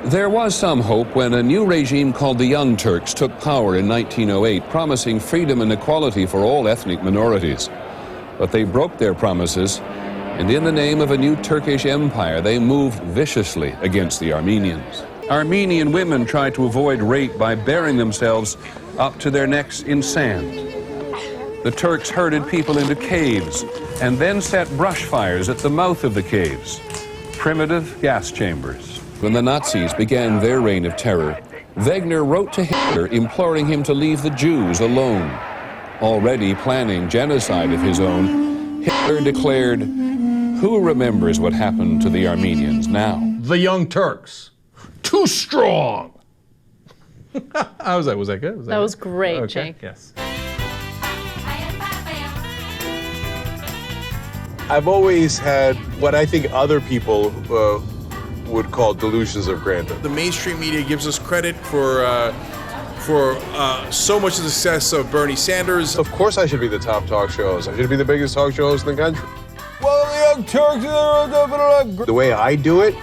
There was some hope when a new regime called the Young Turks took power in 1908, promising freedom and equality for all ethnic minorities. But they broke their promises, and in the name of a new Turkish empire, they moved viciously against the Armenians. Armenian women tried to avoid rape by burying themselves up to their necks in sand. The Turks herded people into caves and then set brush fires at the mouth of the caves, primitive gas chambers. When the Nazis began their reign of terror, Wegener wrote to Hitler imploring him to leave the Jews alone. Already planning genocide of his own, Hitler declared, "Who remembers what happened to the Armenians now?" The Young Turks. Too strong. How was that? Was that good? That was great, okay. Cenk. Yes. I've always had what I think other people would call delusions of grandeur. The mainstream media gives us credit for so much of the success of Bernie Sanders. Of course I should be the top talk show host. I should be the biggest talk show host in the country. Well, the Young Turks, the way I do it,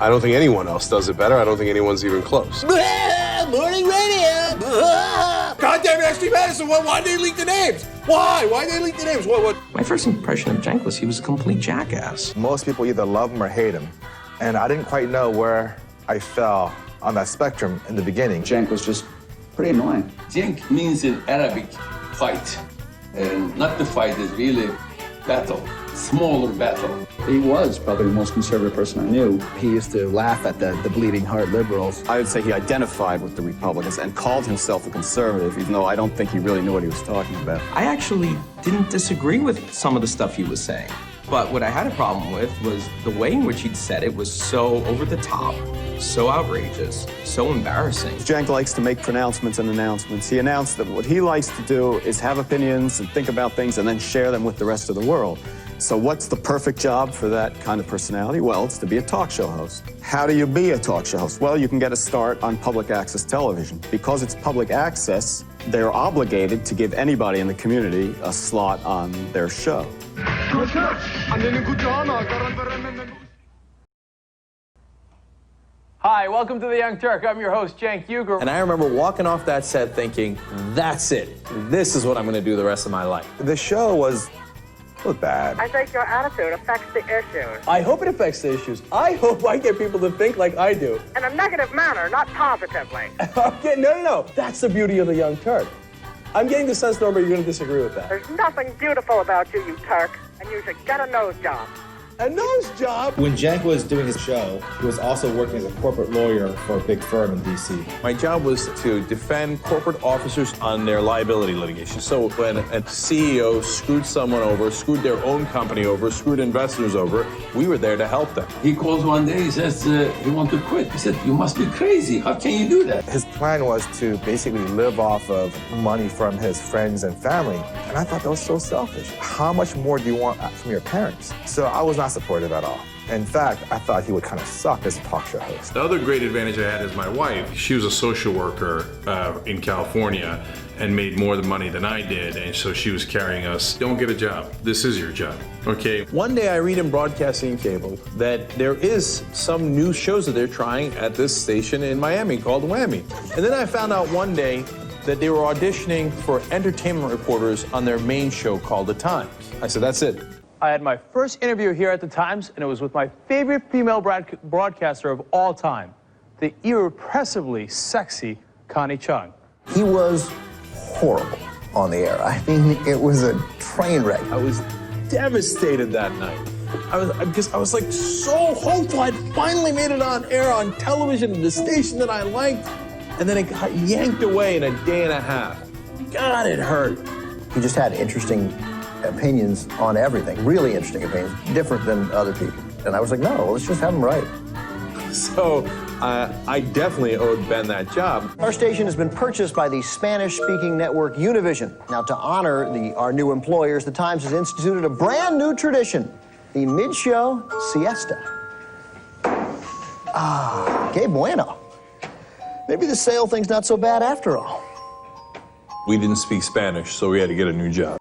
I don't think anyone else does it better. I don't think anyone's even close. Morning radio. Goddamn Ashley Madison, why did they leak the names? Why? Why did they leak the names? What? My first impression of Cenk was he was a complete jackass. Most people either love him or hate him. And I didn't quite know where I fell on that spectrum in the beginning. Cenk was just pretty annoying. Cenk means in Arabic, fight. And not the fight is really battle, smaller battle. He was probably the most conservative person I knew. He used to laugh at the bleeding heart liberals. I would say he identified with the Republicans and called himself a conservative, even though I don't think he really knew what he was talking about. I actually didn't disagree with some of the stuff he was saying. But what I had a problem with was the way in which he'd said it was so over the top, so outrageous, so embarrassing. Cenk likes to make pronouncements and announcements. He announced that what he likes to do is have opinions and think about things and then share them with the rest of the world. So what's the perfect job for that kind of personality? Well, it's to be a talk show host. How do you be a talk show host? Well, you can get a start on public access television. Because it's public access, they're obligated to give anybody in the community a slot on their show. Hi, welcome to the Young Turk. I'm your host, Cenk Uygur. And I remember walking off that set thinking, that's it. This is what I'm going to do the rest of my life. The show was bad. I think your attitude affects the issues. I hope it affects the issues. I hope I get people to think like I do. In a negative manner, not positively. Okay, no. That's the beauty of the Young Turk. I'm getting the sense, Norma, you're going to disagree with that. There's nothing beautiful about you, you Turk, and you should get a nose job. A nose job? When Cenk was doing his show, he was also working as a corporate lawyer for a big firm in D.C. My job was to defend corporate officers on their liability litigation. So when a CEO screwed someone over, screwed their own company over, screwed investors over, we were there to help them. He calls one day, he says, he wants to quit. He said, you must be crazy. How can you do that? His plan was to basically live off of money from his friends and family. And I thought that was so selfish. How much more do you want from your parents? So I was not supportive at all. In fact, I thought he would kind of suck as a talk show host. The other great advantage I had is my wife. She was a social worker in California and made more money than I did, and so she was carrying us. Don't get a job. This is your job, okay? One day I read in Broadcasting Cable that there is some new shows that they're trying at this station in Miami called Whammy. And then I found out one day that they were auditioning for entertainment reporters on their main show called The Times. I said, that's it. I had my first interview here at the Times, and it was with my favorite female broadcaster of all time, the irrepressibly sexy Connie Chung. He was horrible on the air. I mean, it was a train wreck. I was devastated that night. I was like so hopeful I'd finally made it on air on television at the station that I liked, and then it got yanked away in a day and a half. God, it hurt. He just had interesting opinions on everything, really interesting opinions, different than other people. And I was like, no, let's just have him right. So I definitely owed Ben that job. Our station has been purchased by the Spanish-speaking network Univision. Now, to honor our new employers, the Times has instituted a brand new tradition, the mid-show siesta. Que bueno. Maybe the sale thing's not so bad after all. We didn't speak Spanish, so we had to get a new job.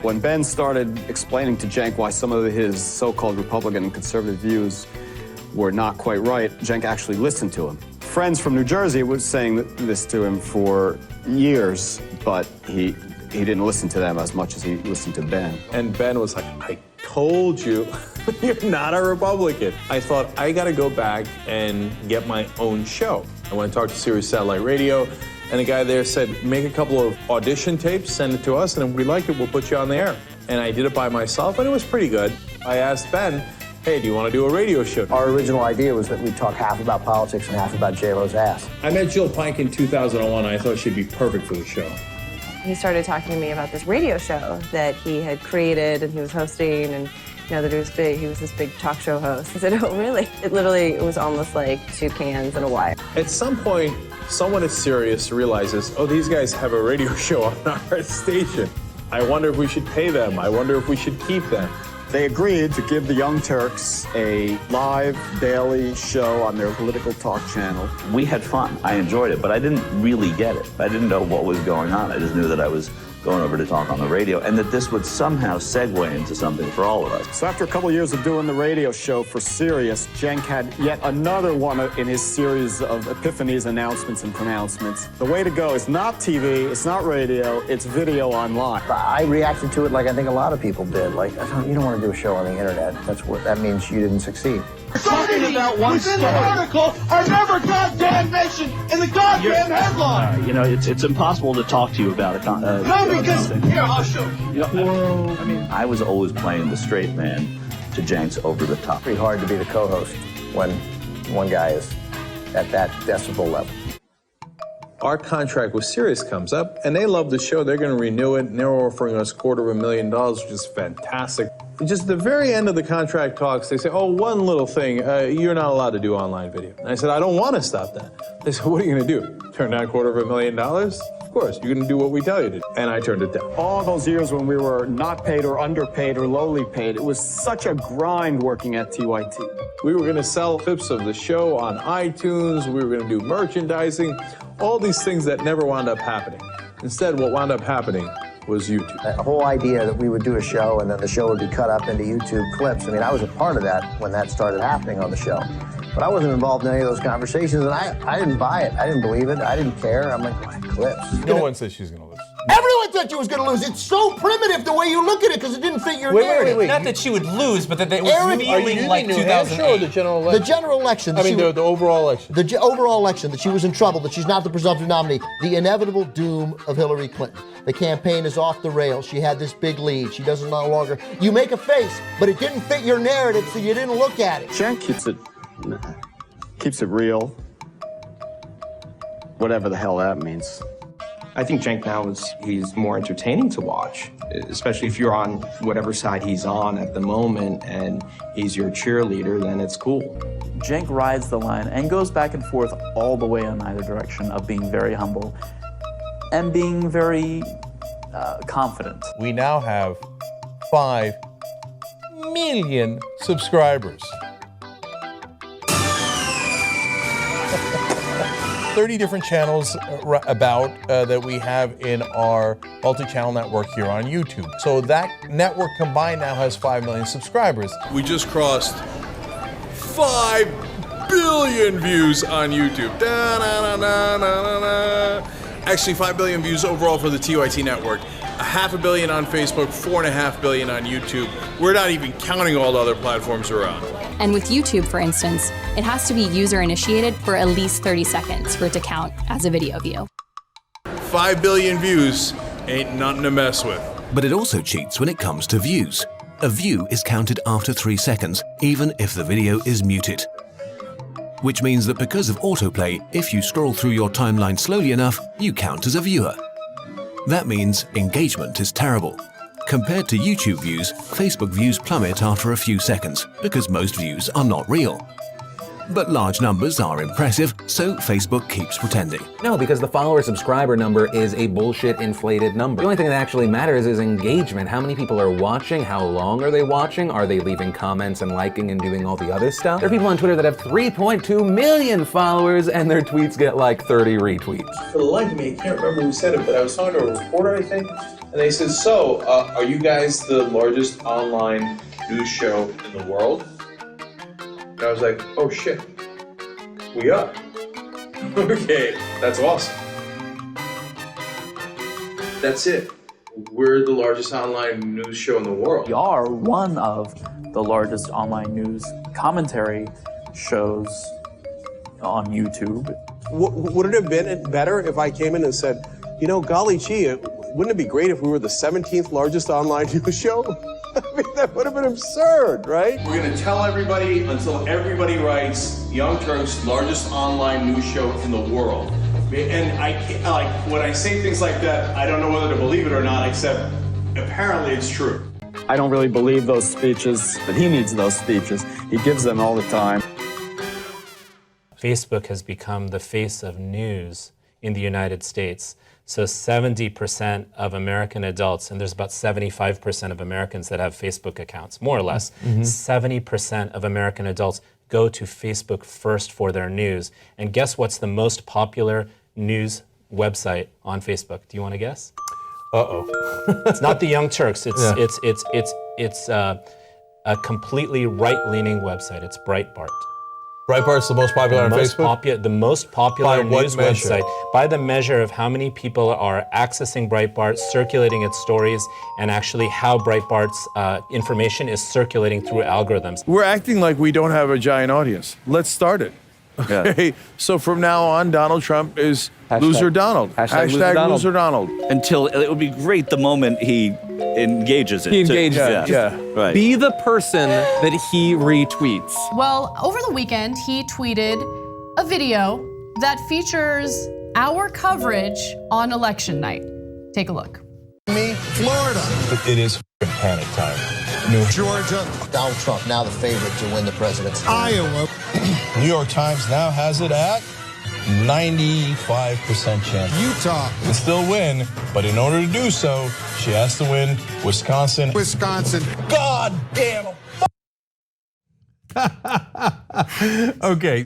When Ben started explaining to Cenk why some of his so-called Republican and conservative views were not quite right, Cenk actually listened to him. Friends from New Jersey were saying this to him for years, but he didn't listen to them as much as he listened to Ben. And Ben was like, I told you, you're not a Republican. I thought, I gotta go back and get my own show. I went and talked to Sirius Satellite Radio, and the guy there said, make a couple of audition tapes, send it to us, and if we like it, we'll put you on the air. And I did it by myself, and it was pretty good. I asked Ben, hey, do you want to do a radio show? Our original idea was that we'd talk half about politics and half about J-Lo's ass. I met Jill Pike in 2001, and I thought she'd be perfect for the show. He started talking to me about this radio show that he had created and he was hosting, and that it was big. He was this big talk show host. I said, oh, really? It was almost like 2 cans and a wire. At some point, someone at Sirius realizes, oh, these guys have a radio show on our station. I wonder if we should pay them. I wonder if we should keep them. They agreed to give the Young Turks a live daily show on their political talk channel. We had fun. I enjoyed it, but I didn't really get it. I didn't know what was going on. I just knew that I was going over to talk on the radio, and that this would somehow segue into something for all of us. So after a couple of years of doing the radio show for Sirius, Cenk had yet another one in his series of epiphanies, announcements, and pronouncements. The way to go is not TV, it's not radio, it's video online. I reacted to it like I think a lot of people did. Like, you don't want to do a show on the internet. That means you didn't succeed. Talking about one story. In the article are never goddamn mentioned in the goddamn headline. It's impossible to talk to you about it. No, because here, I'll show you. I was always playing the straight man to Cenk's over the top. Pretty hard to be the co-host when one guy is at that decibel level. Our contract with Sirius comes up, and they love the show. They're going to renew it, and they're offering us $250,000, which is fantastic. Just at the very end of the contract talks, they say, oh, one little thing, you're not allowed to do online video. And I said, I don't want to stop that. They said, what are you going to do? Turn down $250,000? Of course, you're going to do what we tell you to do. And I turned it down. All those years when we were not paid or underpaid or lowly paid, it was such a grind working at TYT. We were going to sell clips of the show on iTunes. We were going to do merchandising, all these things that never wound up happening. Instead, what wound up happening was YouTube. The whole idea that we would do a show and then the show would be cut up into YouTube clips. I mean, I was a part of that when that started happening on the show. But I wasn't involved in any of those conversations, and I didn't buy it. I didn't believe it. I didn't care. I'm like, what, clips? No one says she's going to lose. Everyone thought you was going to lose. It's so primitive the way you look at it because it didn't fit your narrative. Wait. Not that she would lose, but that it was feeling like 2008. Or the general election? The general election. The overall election. The overall election, that she was in trouble, that she's not the presumptive nominee. The inevitable doom of Hillary Clinton. The campaign is off the rails. She had this big lead. She doesn't no longer. You make a face, but it didn't fit your narrative, so you didn't look at it. Cenk keeps it real. Whatever the hell that means. I think Cenk now he's more entertaining to watch, especially if you're on whatever side he's on at the moment and he's your cheerleader, then it's cool. Cenk rides the line and goes back and forth all the way in either direction of being very humble and being very confident. We now have 5 million subscribers. 30 different channels that we have in our multi-channel network here on YouTube. So that network combined now has 5 million subscribers. We just crossed 5 billion views on YouTube. Actually, 5 billion views overall for the TYT network. 500 million on Facebook, 4.5 billion on YouTube. We're not even counting all the other platforms we're on. And with YouTube, for instance, it has to be user-initiated for at least 30 seconds for it to count as a video view. 5 billion views ain't nothing to mess with. But it also cheats when it comes to views. A view is counted after 3 seconds, even if the video is muted. Which means that because of autoplay, if you scroll through your timeline slowly enough, you count as a viewer. That means engagement is terrible. Compared to YouTube views, Facebook views plummet after a few seconds because most views are not real. But large numbers are impressive, so Facebook keeps pretending. No, because the follower-subscriber number is a bullshit inflated number. The only thing that actually matters is engagement. How many people are watching? How long are they watching? Are they leaving comments and liking and doing all the other stuff? There are people on Twitter that have 3.2 million followers and their tweets get like 30 retweets. For the life of me, I can't remember who said it, but I was talking to a reporter, I think, and they said, so, are you guys the largest online news show in the world? And I was like, oh shit, we are. Okay, that's awesome. That's it. We're the largest online news show in the world. We are one of the largest online news commentary shows on YouTube. Would it have been better if I came in and said, you know, golly gee, wouldn't it be great if we were the 17th largest online news show? I mean, that would have been absurd, right? We're going to tell everybody until everybody writes Young Turks, largest online news show in the world. And I can't, like, when I say things like that, I don't know whether to believe it or not, except apparently it's true. I don't really believe those speeches, but he needs those speeches. He gives them all the time. Facebook has become the face of news in the United States. So 70% of American adults, and there's about 75% of Americans that have Facebook accounts, more or less, 70% of American adults go to Facebook first for their news. And guess what's the most popular news website on Facebook? Do you want to guess? Uh-oh. It's not the Young Turks. It's a completely right-leaning website. It's Breitbart. Breitbart's the most popular on Facebook? The most popular By what news measure? website. By the measure of how many people are accessing Breitbart, circulating its stories, and actually how Breitbart's information is circulating through algorithms. We're acting like we don't have a giant audience. Let's start it. Okay, so from now on, Donald Trump is Loser Donald. Hashtag Loser Donald. Until it would be great the moment he engages it. He engages it. Yeah. Right. Be the person that he retweets. Well, over the weekend, he tweeted a video that features our coverage on election night. Take a look. Florida. It is panic time. Georgia. Donald Trump, now the favorite to win the presidency. Iowa. New York Times now has it at 95% chance. Utah. Can still win, but in order to do so, she has to win Wisconsin. God damn. Okay.